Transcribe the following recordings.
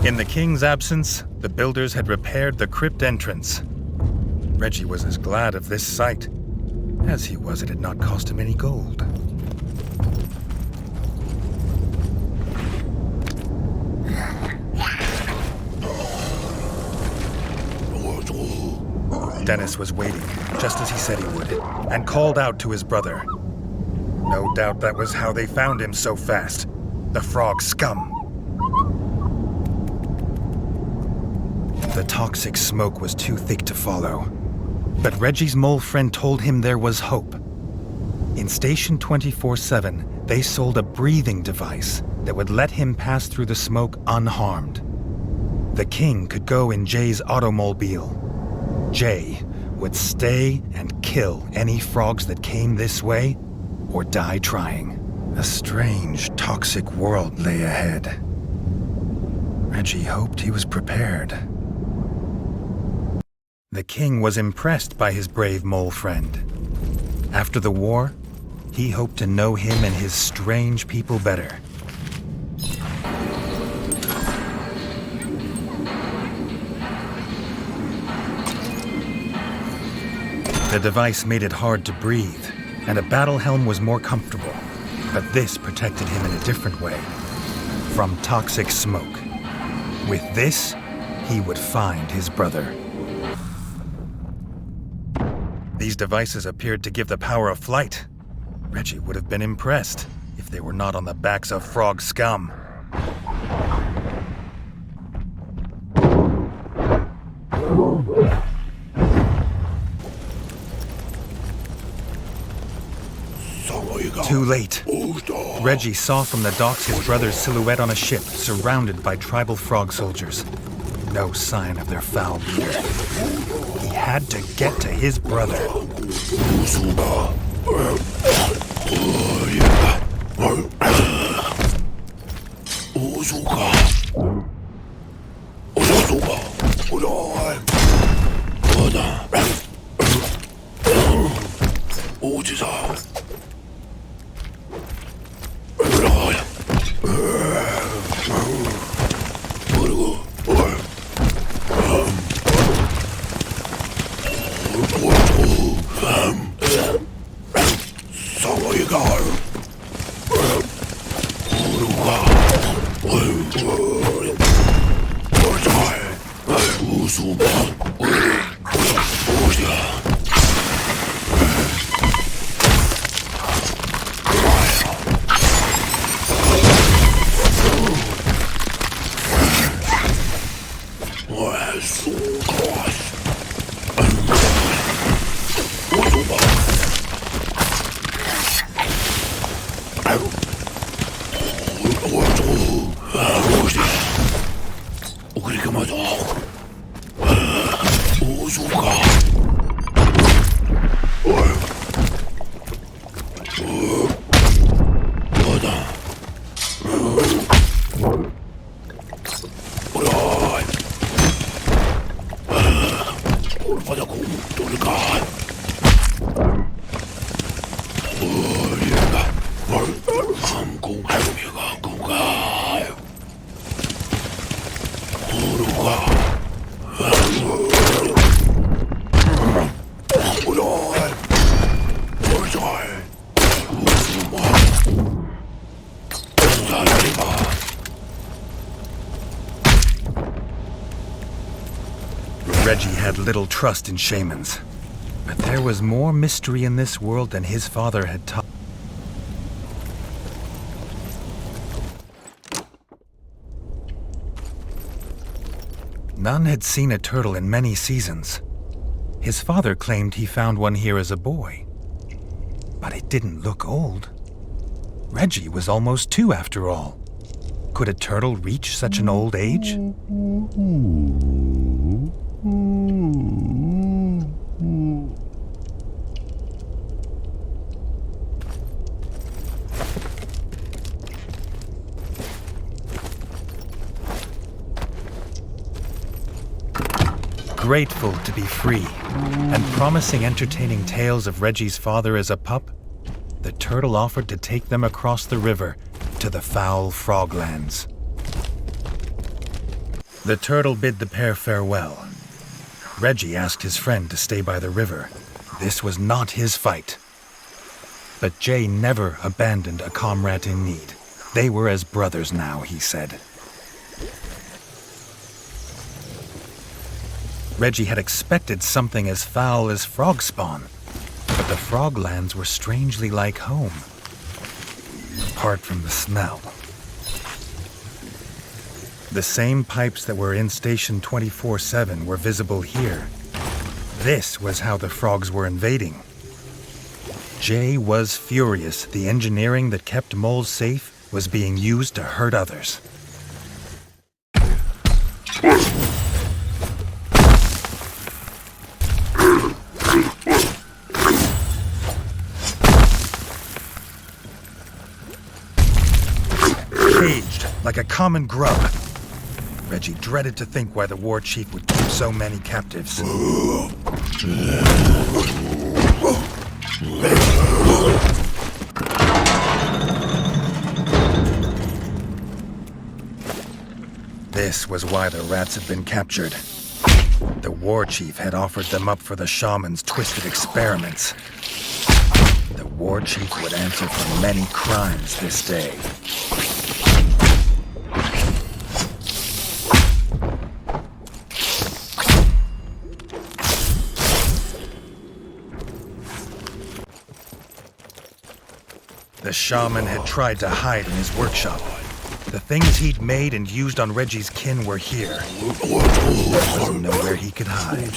In the king's absence, the builders had repaired the crypt entrance. Reggie was as glad of this sight as he was it had not cost him any gold. Dennis was waiting, just as he said he would, and called out to his brother. No doubt that was how they found him so fast. The frog scum. The toxic smoke was too thick to follow. But Reggie's mole friend told him there was hope. In Station 24/7, they sold a breathing device that would let him pass through the smoke unharmed. The king could go in Jay's automobile. Jay would stay and kill any frogs that came this way or die trying. A strange, toxic world lay ahead. Reggie hoped he was prepared. The king was impressed by his brave mole friend. After the war, he hoped to know him and his strange people better. The device made it hard to breathe, and a battle helm was more comfortable. But this protected him in a different way, from toxic smoke. With this, he would find his brother. These devices appeared to give the power of flight. Reggie would have been impressed if they were not on the backs of frog scum. Too late. Reggie saw from the docks his brother's silhouette on a ship surrounded by tribal frog soldiers. No sign of their foul leader. He had to get to his brother. Reggie had little trust in shamans, but there was more mystery in this world than his father had taught. None had seen a turtle in many seasons. His father claimed he found one here as a boy, but it didn't look old. Reggie was almost 2 after all. Could a turtle reach such an old age? Grateful to be free, and promising entertaining tales of Reggie's father as a pup, the turtle offered to take them across the river to the foul froglands. The turtle bid the pair farewell. Reggie asked his friend to stay by the river. This was not his fight. But Jay never abandoned a comrade in need. They were as brothers now, he said. Reggie had expected something as foul as frog spawn, but the froglands were strangely like home, apart from the smell. The same pipes that were in Station 24/7 were visible here. This was how the frogs were invading. Jay was furious. The engineering that kept moles safe was being used to hurt others. Caged like a common grub. Reggie dreaded to think why the war chief would keep so many captives. This was why the rats had been captured. The war chief had offered them up for the shaman's twisted experiments. The war chief would answer for many crimes this day. The shaman had tried to hide in his workshop. The things he'd made and used on Reggie's kin were here. There was nowhere he could hide.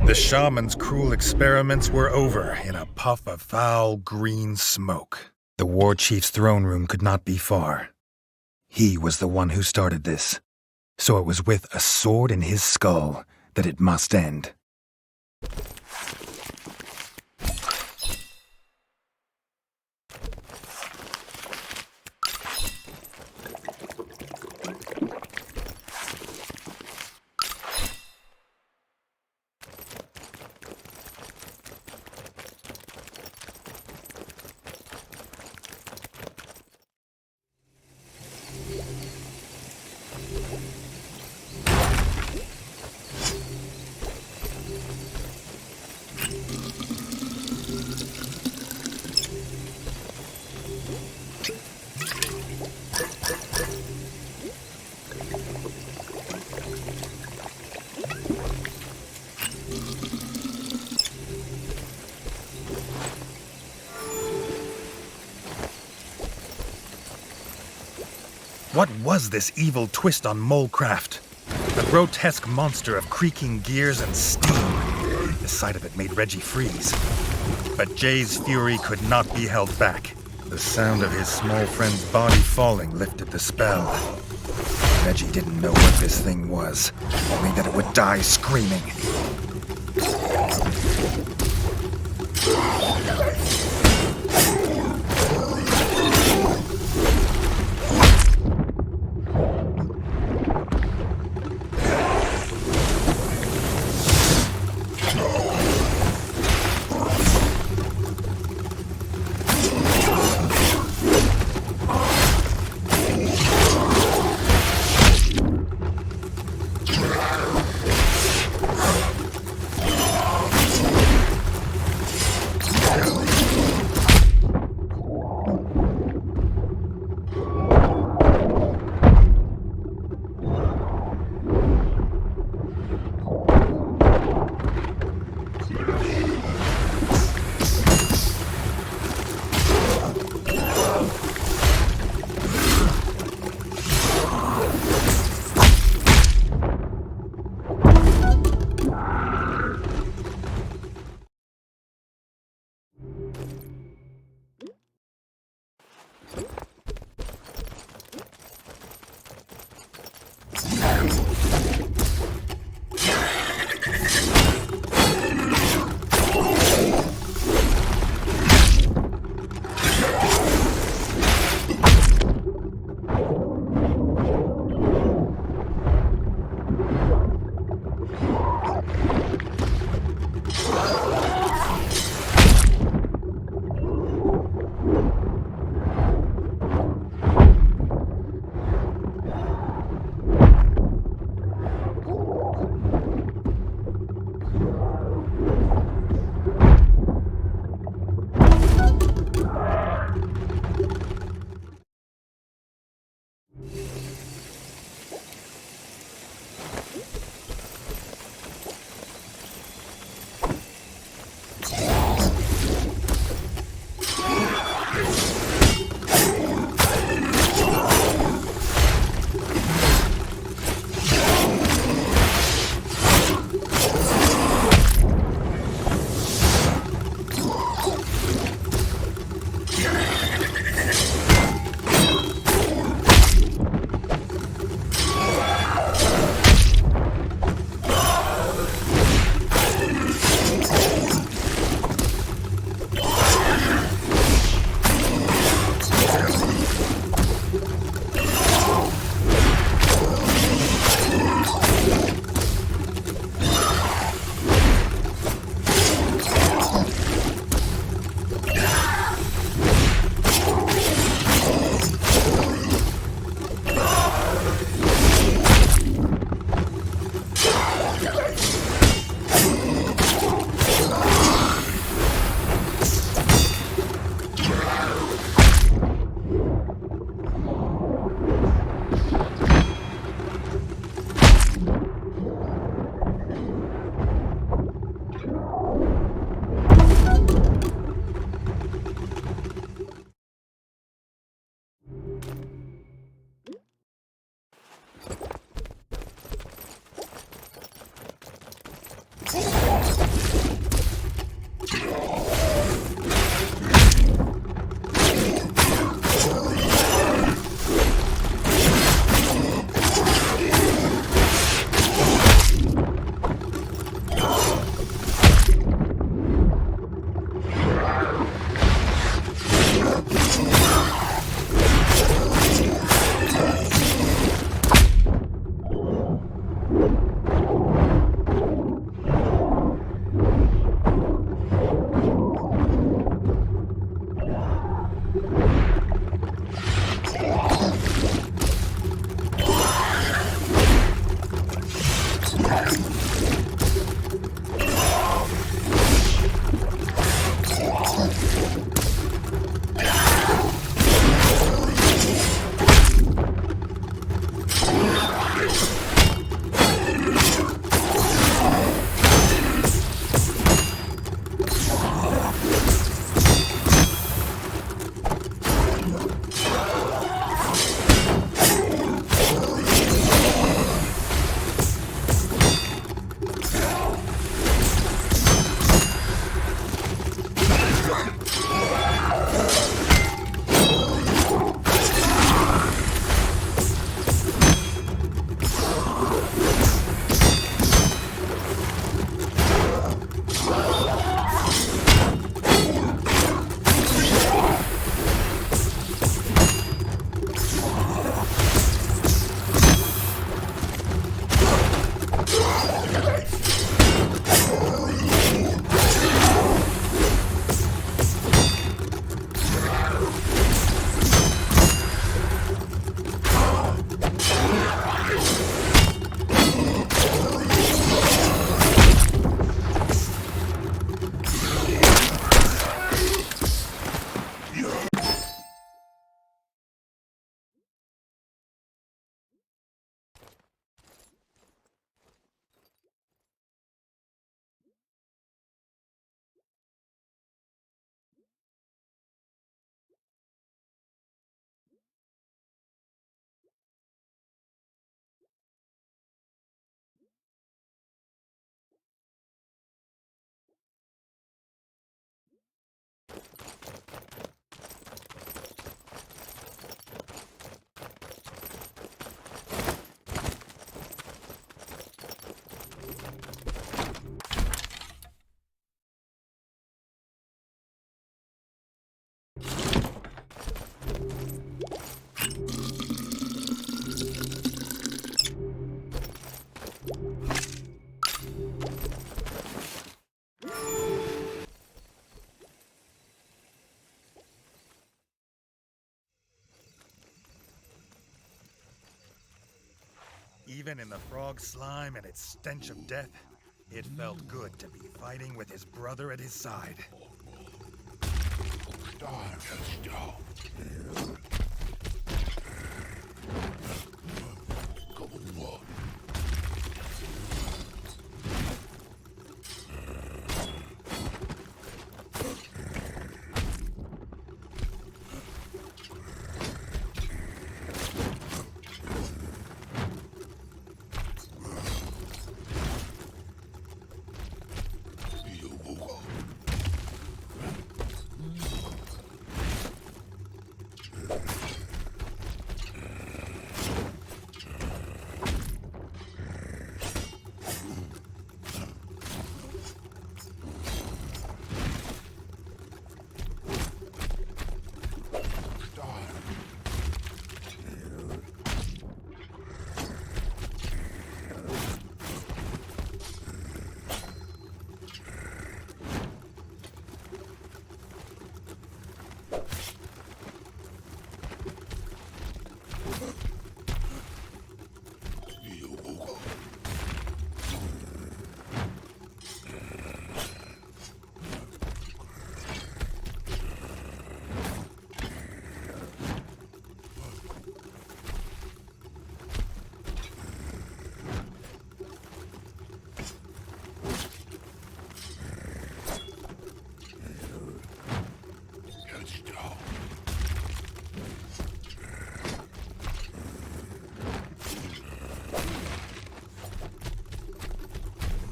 The shaman's cruel experiments were over in a puff of foul green smoke. The war chief's throne room could not be far. He was the one who started this, so it was with a sword in his skull that it must end. What was this evil twist on molecraft? A grotesque monster of creaking gears and steam. The sight of it made Reggie freeze. But Jay's fury could not be held back. The sound of his small friend's body falling lifted the spell. Reggie didn't know what this thing was, only that it would die screaming. Even in the frog slime and its stench of death, it felt good to be fighting with his brother at his side.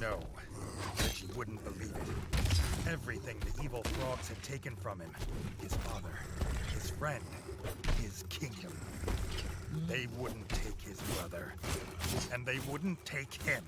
No, Reggie wouldn't believe it. Everything the evil frogs had taken from him, his father, his friend, his kingdom. They wouldn't take his brother, and they wouldn't take him.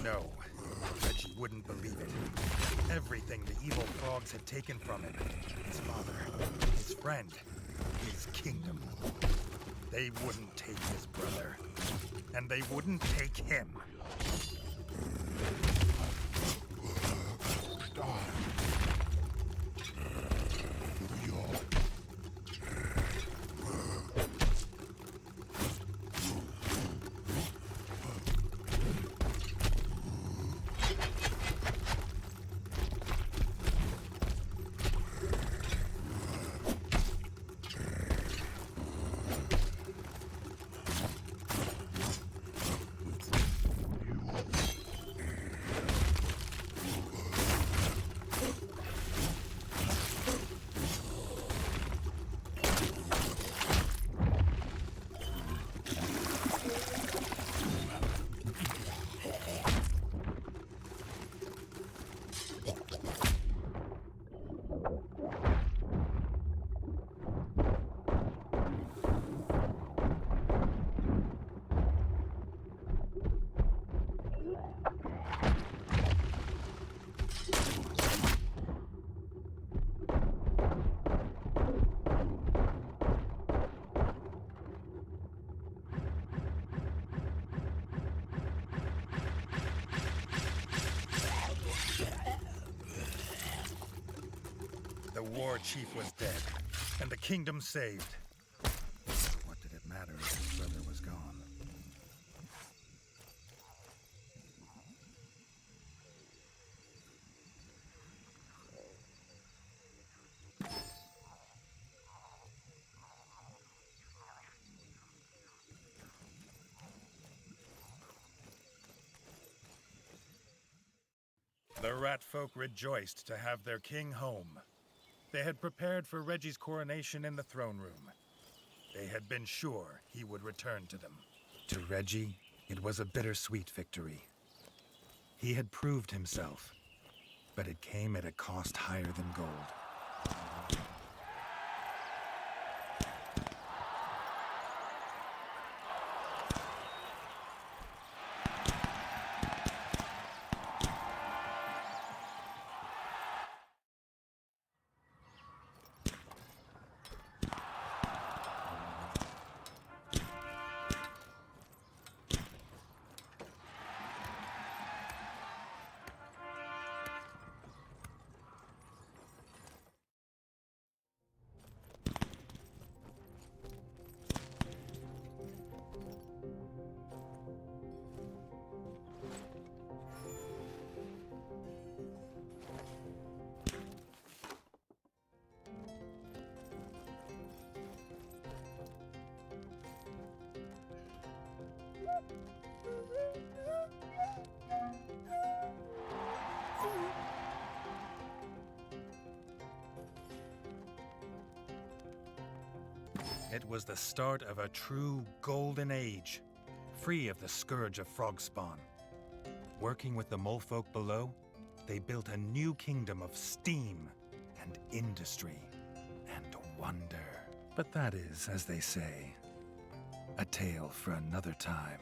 No, Reggie wouldn't believe it. Everything the evil frogs had taken from him, his father, his friend, his kingdom. They wouldn't take his brother, and they wouldn't take him. The war chief was dead, and the kingdom saved. What did it matter if his brother was gone? The rat folk rejoiced to have their king home. They had prepared for Reggie's coronation in the throne room. They had been sure he would return to them. To Reggie, it was a bittersweet victory. He had proved himself, but it came at a cost higher than gold. It was the start of a true golden age, free of the scourge of frog spawn. Working with the molefolk below, they built a new kingdom of steam and industry and wonder. But that is, as they say, a tale for another time.